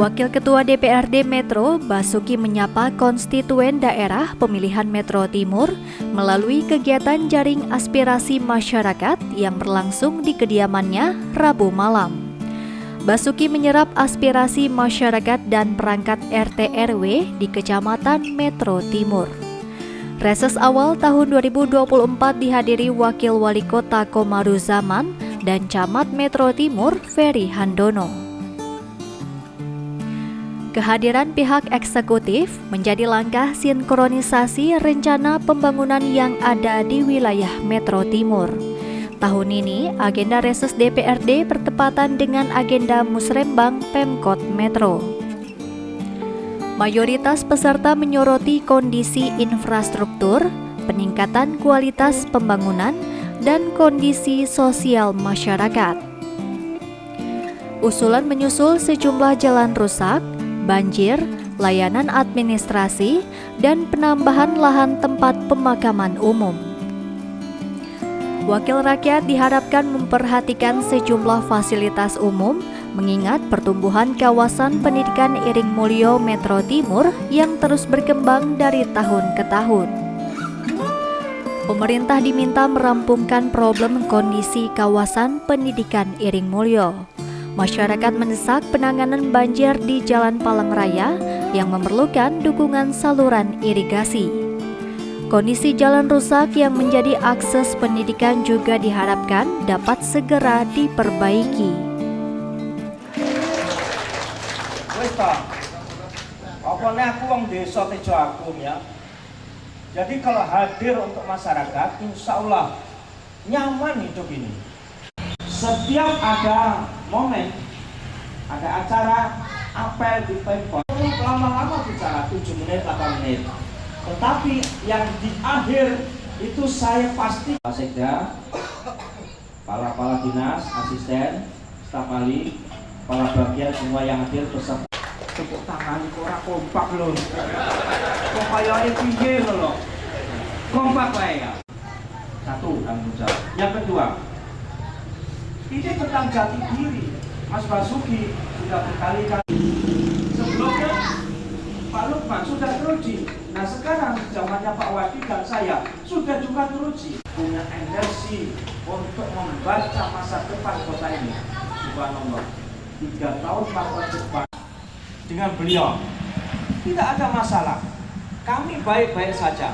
Wakil Ketua DPRD Metro, Basuki menyapa konstituen daerah pemilihan Metro Timur melalui kegiatan jaring aspirasi masyarakat yang berlangsung di kediamannya Rabu malam. Basuki menyerap aspirasi masyarakat dan perangkat RT RW di Kecamatan Metro Timur. Reses awal tahun 2024 dihadiri Wakil Wali Kota Komaruzaman dan Camat Metro Timur Ferry Handono. Kehadiran pihak eksekutif menjadi langkah sinkronisasi rencana pembangunan yang ada di wilayah Metro Timur. Tahun ini, agenda reses DPRD bertepatan dengan agenda musrembang Pemkot Metro. Mayoritas peserta menyoroti kondisi infrastruktur, peningkatan kualitas pembangunan, dan kondisi sosial masyarakat. Usulan menyusul sejumlah jalan rusak, banjir, layanan administrasi, dan penambahan lahan tempat pemakaman umum. Wakil rakyat diharapkan memperhatikan sejumlah fasilitas umum, mengingat pertumbuhan kawasan pendidikan Iring Mulyo Metro Timur yang terus berkembang dari tahun ke tahun. Pemerintah diminta merampungkan problem kondisi kawasan pendidikan Iring Mulyo. Masyarakat mendesak penanganan banjir di Jalan Palang Raya yang memerlukan dukungan saluran irigasi. Kondisi jalan rusak yang menjadi akses pendidikan juga diharapkan dapat segera diperbaiki. Wis ta. Pokoknya aku wong desa Tejo Agung ya. Jadi kalau hadir untuk masyarakat, insya Allah nyaman hidup ini. Setiap ada momen, ada acara apel di Pemkot, lama-lama bicara 7 menit, 8 menit. Tetapi yang di akhir itu saya pasti Pak Sekda, kepala dinas, asisten, staf ahli, kepala bagian semua yang hadir beserta. Tepuk tangan kok ora kompak lho. Kok kayane piye lho. Kompak wae ya. Satu tanggung jawab. Yang kedua, ini tentang jati diri. Mas Basuki sudah berkali-kali. Sebelumnya Pak Lukman sudah teruji. Nah sekarang zamannya Pak Wadi dan saya sudah juga teruji. Punya energi untuk membaca masa depan kota ini. Subhanallah. 3 tahun masa depan dengan beliau tidak ada masalah. Kami baik-baik saja.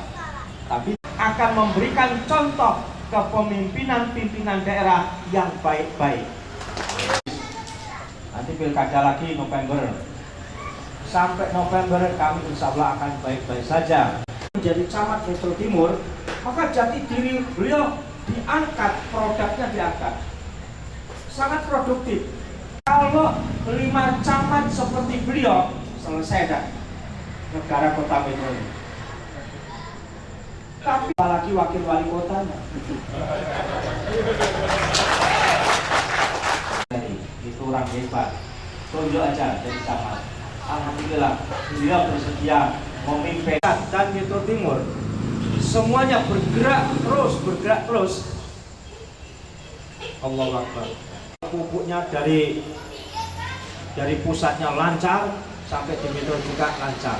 Tapi akan memberikan contoh kepemimpinan daerah yang baik-baik. Nanti pilkada lagi November. Sampai November kami insya Allah akan baik-baik saja. Menjadi camat Metro Timur, maka jati diri beliau diangkat, produknya diangkat. Sangat produktif. Kalau 5 camat seperti beliau, selesai dah negara kota Metro ini. Tapi apalagi wakil wali kotanya. Itu orang hebat. Tunjuk aja jadi camat. Alhamdulillah beliau bersedia memimpin dan Metro Timur. Semuanya bergerak terus. Allahu Akbar. Pupuknya dari pusatnya lancar sampai di Metro juga lancar.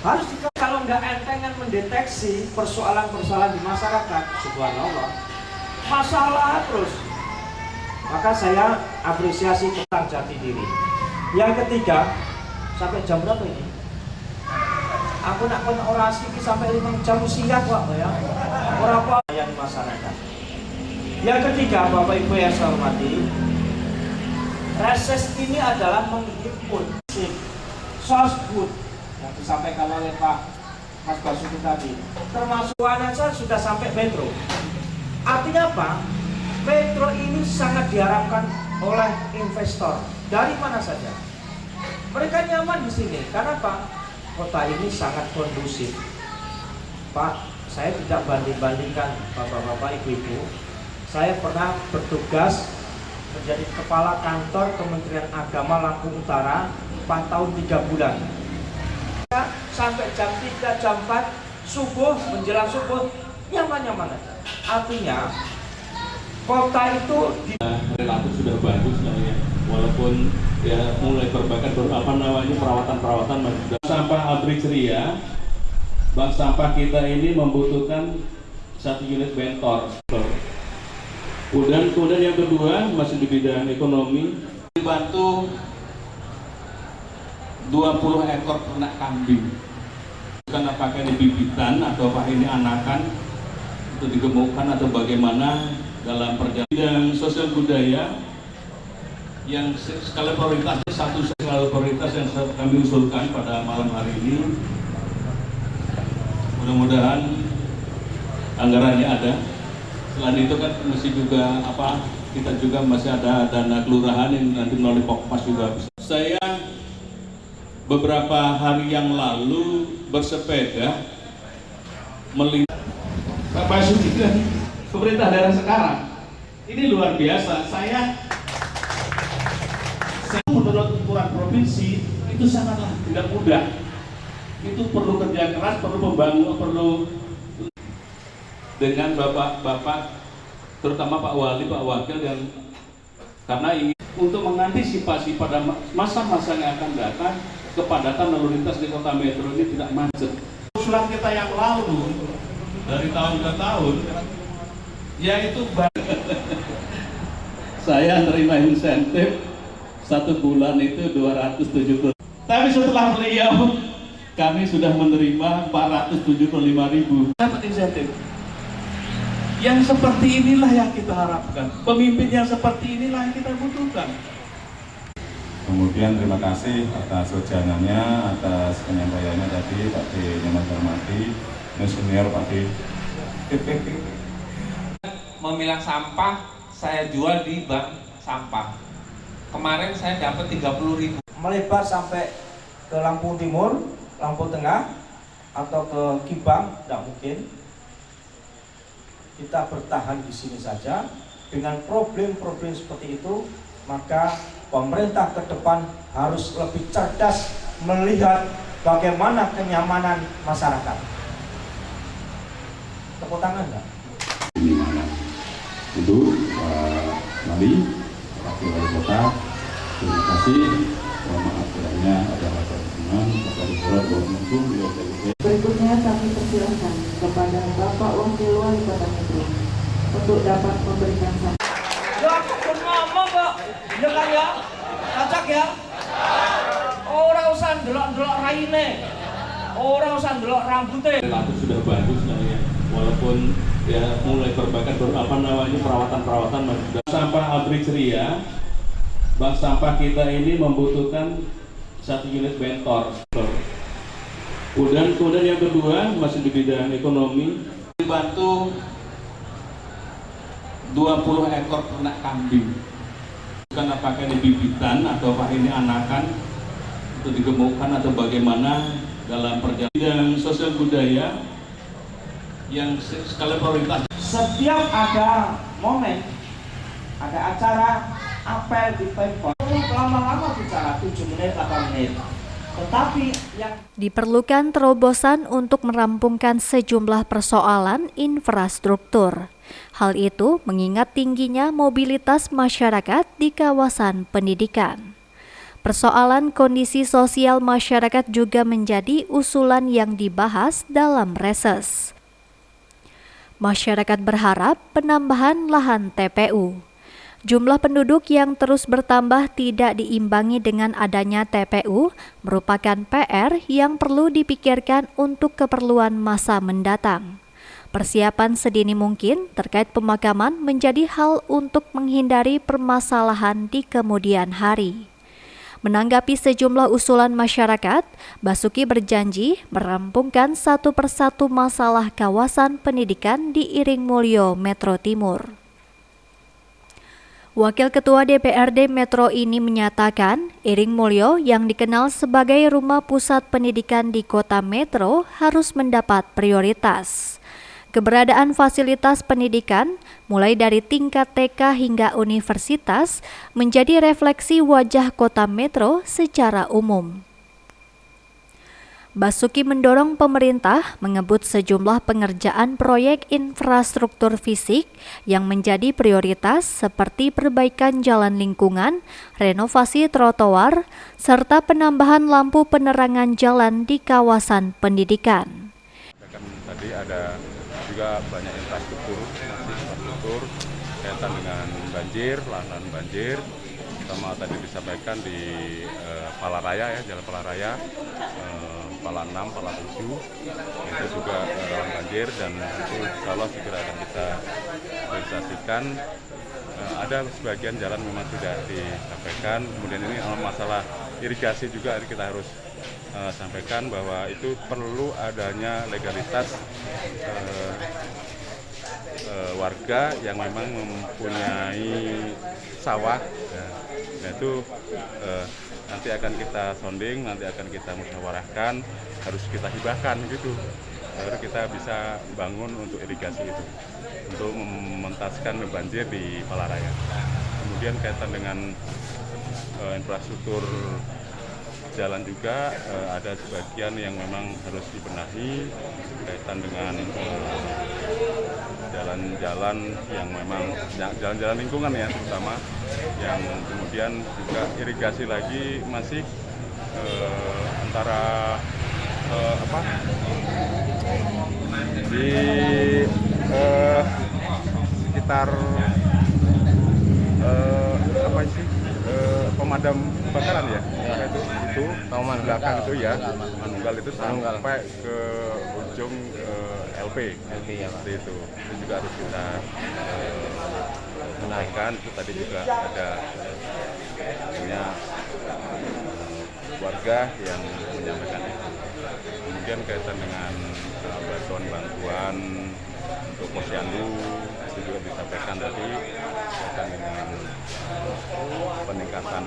Harus kalau nggak entengan mendeteksi persoalan-persoalan di masyarakat, subhanallah, masalah terus. Maka saya apresiasi tentang jati diri. Yang ketiga, sampai jam berapa ini? Aku nak orasi sampai 5 jam siang kok ya. Orang apa yang di masyarakat. Yang ketiga, Bapak Ibu yang saya hormati, reses ini adalah menghimpun sosbud yang disampaikan oleh Pak Mas Basuki tadi, termasuk saja sudah sampai Metro. Artinya apa? Metro ini sangat diharapkan oleh investor dari mana saja. Mereka nyaman di sini. Karena apa? Kota ini sangat kondusif. Pak, saya tidak banding-bandingkan bapak-bapak, ibu-ibu. Saya pernah bertugas menjadi kepala kantor Kementerian Agama Lampung Utara 4 tahun 3 bulan. Sampai jam 3, jam 4 subuh, menjelang subuh, nyaman-nyaman aja. Artinya kota itu relatif sudah bagus lah ya. walaupun ya mulai perbaikan perawatan masih. Sampah Abrik Ceria, bank sampah kita ini membutuhkan 1 unit bentor. Kemudian yang kedua masih di bidang ekonomi, dibantu 20 ekor ternak kambing. Bukan apakah ini bibitan atau apa ini anakan untuk digemukkan atau bagaimana dalam perjalanan. Bidang sosial budaya yang skala prioritas, satu skala prioritas yang kami usulkan pada malam hari ini, mudah-mudahan anggarannya ada. Selain itu kan masih juga kita juga masih ada dana kelurahan yang nanti melalui Pokmas juga bisa. Saya beberapa hari yang lalu bersepeda melihat Pak Basuki dan pemerintah daerah sekarang ini luar biasa. Saya menurut ukuran provinsi itu sangatlah tidak mudah. Itu perlu kerja keras, perlu pembangunan, perlu dengan bapak-bapak, terutama Pak Wali, Pak Wakil, dan karena ingin untuk mengantisipasi pada masa-masa yang akan datang kepadatan lalu lintas di kota metro ini tidak macet. Usulan kita yang lalu dari tahun ke tahun, yaitu saya menerima insentif 1 bulan itu 270. Tapi setelah beliau, kami sudah menerima 475.000. Dapat insentif. Yang seperti inilah yang kita harapkan. Pemimpin yang seperti inilah yang kita butuhkan. Kemudian terima kasih atas wejangannya, atas penyampaiannya tadi Pak D yang menghormati, senior Pak D. Memilah sampah saya jual di bank sampah. Kemarin saya dapat 30.000. Melebar sampai ke Lampung Timur, Lampung Tengah, atau ke Kibang, tidak mungkin. Kita bertahan di sini saja. Dengan problem-problem seperti itu, maka pemerintah ke depan harus lebih cerdas melihat bagaimana kenyamanan masyarakat. Tepuk tangan enggak? Untuk Pak Wali, Wakil Wali Kota, terima kasih. Mohon maaf kiranya ada hal-hal teman, Bapak Disurat, Bapak Menkum, Berikutnya kami persilahkan kepada Bapak Wakil Wali Kota Metro untuk dapat memberikan saran. Ngomong kok, ya kan ya, acak ya. Orang usah ndelok-ndelok raine, orang usah ndelok rambutnya. Relatif sudah bagus lah ya, walaupun ya mulai perbaikan perawatan masih. Sampah Abrik Ceria, bank sampah kita ini membutuhkan 1 unit bentor. Kemudian yang kedua masih di bidang ekonomi, dibantu 20 ekor ternak kambing. Bukan apakah ini bibitan atau apa ini anakan untuk digemukkan atau bagaimana dalam perjalanan. Bidang sosial budaya yang skala prioritas. Setiap ada momen, ada acara, apel di Pemkot, lama-lama bicara 7 menit, 8 menit. Tetapi yang Diperlukan terobosan untuk merampungkan sejumlah persoalan infrastruktur. Hal itu mengingat tingginya mobilitas masyarakat di kawasan pendidikan. Persoalan kondisi sosial masyarakat juga menjadi usulan yang dibahas dalam reses. Masyarakat berharap penambahan lahan TPU. Jumlah penduduk yang terus bertambah tidak diimbangi dengan adanya TPU merupakan PR yang perlu dipikirkan untuk keperluan masa mendatang. Persiapan sedini mungkin terkait pemakaman menjadi hal untuk menghindari permasalahan di kemudian hari. Menanggapi sejumlah usulan masyarakat, Basuki berjanji merampungkan satu persatu masalah kawasan pendidikan di Iring Mulyo, Metro Timur. Wakil Ketua DPRD Metro ini menyatakan, Iring Mulyo yang dikenal sebagai rumah pusat pendidikan di kota Metro harus mendapat prioritas. Keberadaan fasilitas pendidikan, mulai dari tingkat TK hingga universitas, menjadi refleksi wajah kota Metro secara umum. Basuki mendorong pemerintah mengebut sejumlah pengerjaan proyek infrastruktur fisik yang menjadi prioritas seperti perbaikan jalan lingkungan, renovasi trotoar, serta penambahan lampu penerangan jalan di kawasan pendidikan. Tadi ada juga banyak infrastruktur kaitan dengan banjir, lahan banjir. Sama tadi disampaikan di Palaraya ya, Jalan Palaraya, Pala 6, Pala 7, itu juga rawan banjir dan itu insya Allah segera akan kita realisasikan. Ada sebagian jalan memang sudah disampaikan, kemudian ini masalah irigasi juga kita harus sampaikan bahwa itu perlu adanya legalitas warga yang memang mempunyai sawah. Nah itu nanti akan kita sounding, nanti akan kita musyawarahkan, harus kita hibahkan gitu, baru kita bisa bangun untuk irigasi itu, untuk mementaskan banjir di Palaraya. Kemudian kaitan dengan infrastruktur jalan juga ada sebagian yang memang harus dibenahi kaitan dengan jalan-jalan yang memang jalan-jalan lingkungan ya, terutama yang kemudian juga irigasi lagi masih antara di sekitar pemadam kebakaran ya, itu taman belakang itu ya, Manunggal itu sampai ke ujung LP ya, Pak. Itu juga harus kita menaikkan. Itu tadi juga ada warga yang menyampaikan itu. Kemudian kaitan dengan bantuan untuk posyandu itu juga disampaikan tadi, kaitan dengan peningkatan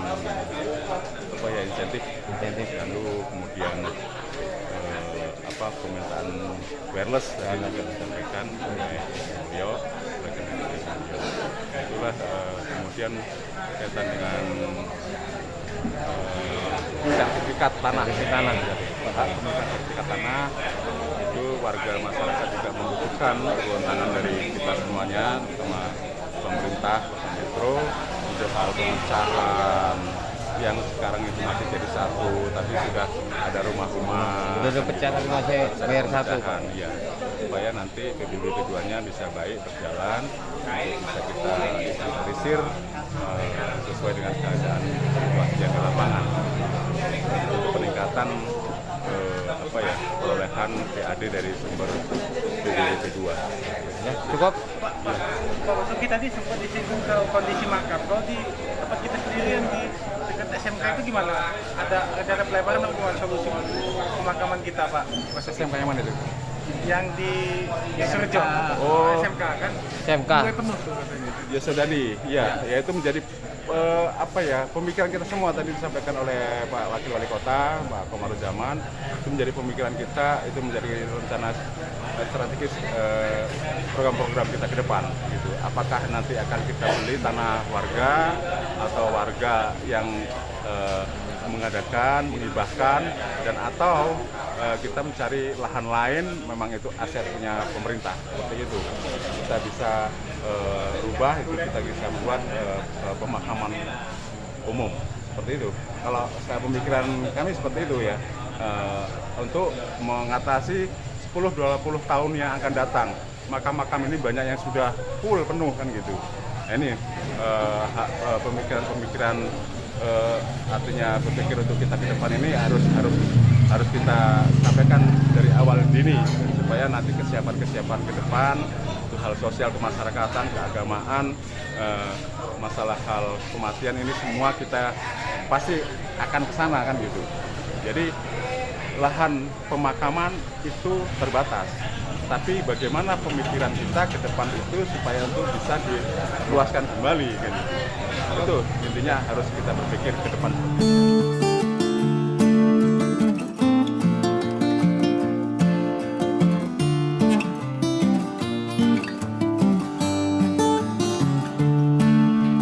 insentif posyandu, kemudian permintaan wireless tadi juga disampaikan oleh beliau. Itulah kemudian kaitan dengan sertifikat tanah, sertifikat tanah itu warga masyarakat juga membutuhkan turun tangan dari kita semuanya, terutama pemerintah Kota Metro untuk hal pemecahan yang sekarang itu masih jadi satu, tapi sudah ada rumah-rumah. Sudah pecah tapi masih bayar satu. Ya, supaya nanti PBB-nya bisa baik berjalan, bisa kita inventarisir sesuai dengan keadaan situasi yang di lapangan. Untuk peningkatan perolehan PAD dari sumber PBB2. Ya, cukup. Pak Basuki tadi sempat disinggung ke kondisi makam. Kalau di tempat kita sendiri yang di dekat SMK itu gimana? Ada pelebaran atau gimana solusi pemakaman kita, Pak? SMK yang mana itu? Yang di Surjo. SMK kan? SMK. Mulai penuh tuh katanya. Ya sudah ya itu menjadi pemikiran kita semua tadi disampaikan oleh Pak Wakil Wali Kota, Pak Komarudzaman. Itu menjadi pemikiran kita, itu menjadi rencana strategis program-program kita ke depan gitu. Apakah nanti akan kita beli tanah warga atau warga yang mengadakan, menghibahkan, dan atau kita mencari lahan lain, memang itu aset punya pemerintah, seperti itu. Kita bisa rubah, itu kita bisa buat pemakaman umum, seperti itu. Kalau saya pemikiran kami seperti itu ya, untuk mengatasi 10-20 tahun yang akan datang, makam-makam ini banyak yang sudah full penuh kan gitu. Nah, ini pemikiran artinya berpikir untuk kita ke depan ini harus kita sampaikan dari awal dini supaya nanti kesiapan ke depan untuk hal sosial kemasyarakatan, keagamaan, masalah hal kematian ini semua kita pasti akan ke sana kan gitu. Jadi lahan pemakaman itu terbatas. Tapi bagaimana pemikiran kita ke depan itu supaya untuk bisa diluaskan kembali gitu. Itu intinya harus kita berpikir ke depan.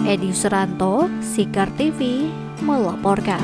Edi Suranto, Sikar TV, melaporkan.